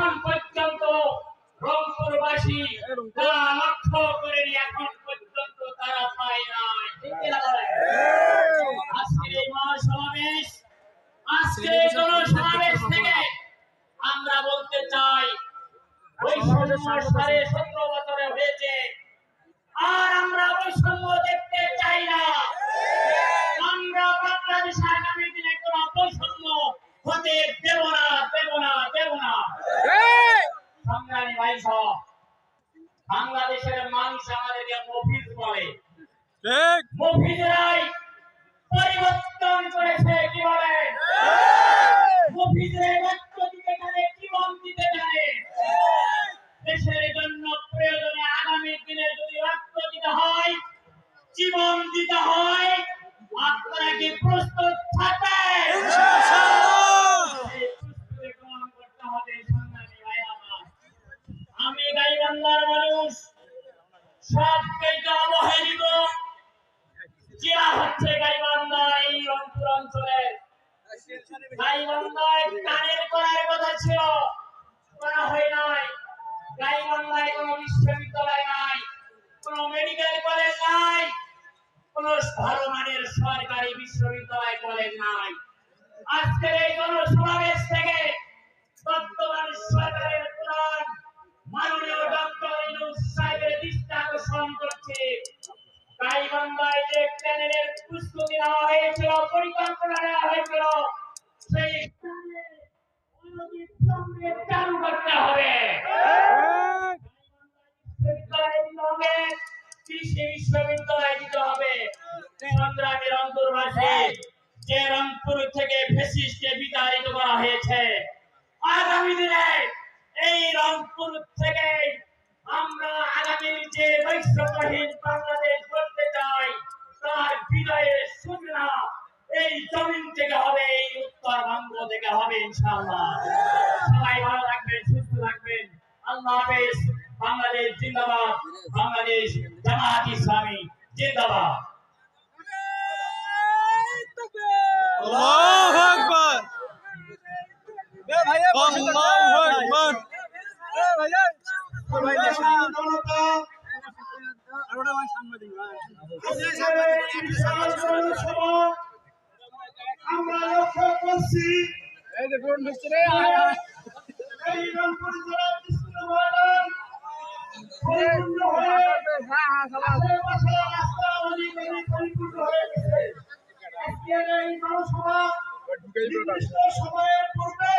এখন পর্যন্ত রংপুরবাসী তারা লক্ষ্য করেনি, এখন পর্যন্ত তারা পায় নাই। ঠিক কিনা বলেন? আজকের এই মহাসমাবেশ, আজকের এই জনসমাবেশ থেকে আমরা বলতে চাই বৈষম্য 17.5 বছরে হয়েছে, আর আমরা বৈষম্য দেখতে চাই না। আমরা বাংলাদেশে আগামী দিনে কোন বৈষম্য হতে দেব না, দেব না, দেব না। সংগ্রামী ভাই সব, বাংলাদেশের মানুষ আমাদেরকে মফিজ বলে, মফিজরাই পরিবর্তন করেছে। কি বলেন? মফিজরাই রক্ত দিতে জানে, জীবন দিতে জানে। দেশের জন্য প্রয়োজনে আগামী দিনে যদি রক্ত দিতে হয়, জীবন দিতে হয়, আপনারা কি প্রস্তুত থাকবেন? আমি গাইবান্ধার মানুষ, সবচেয়ে অবহেলিত জেলা হচ্ছে গাইবান্ধা। এই রংপুর অঞ্চলে গাইবান্ধায় কানের করার কথা ছিল, করা হয় নাই। গাইবান্ধায় কোনো বিশ্ববিদ্যালয় নাই, কোনো মেডিকেল কলেজ নাই, কোনো ভালো মানের সরকারি বিশ্ববিদ্যালয় কলেজ নাই। আজকের এই জনসমাবেশ থেকে বর্তমান সরকারের প্রধান মাননীয় ডক্টর ইউনূস সাহেবের দৃষ্টি আকর্ষণ করছে। গাইবান্ধায় যে প্যানেলের প্রস্তুতি নেওয়া হয়েছিল, পরিকল্পনা নেওয়া হয়েছিল, সেই চালু করতে হবে। কৃষি বিশ্ববিদ্যালয় দিতে হবে। সংগ্রামী রংপুরবাসী, যে রংপুর থেকে ফ্যাসিস্টকে বিতাড়িত করা হয়েছে, আগামী দিনে এই রংপুর থেকে আমরা আগামী যে বৈষম্যহীন বাংলাদেশ করতে চাই, তার বিজয়ের সূচনা এই জমিন থেকে হবে, এই উত্তরবঙ্গ থেকে হবে ইনশাআল্লাহ। সবাই ভালো থাকবেন, সুস্থ থাকবেন। আল্লাহ হাফেজ। বাংলাদেশ জিন্দাবাদ, বাংলাদেশ জামাত ইসলামী জিন্দাবাদ। আল্লাহু আকবার, আল্লাহু আকবার। আমরা লক্ষ্য করছি এই দেখুন মিস্ত্রি এই রংপুর জেলার কৃষ্ণ ময়দান পরিপূর্ণ হয়ে আশেপাশে রাস্তা অনেক পরিপূর্ণ হয়ে গেছে। আজকের এই জনসভা নির্দিষ্ট সময়ের পূর্বে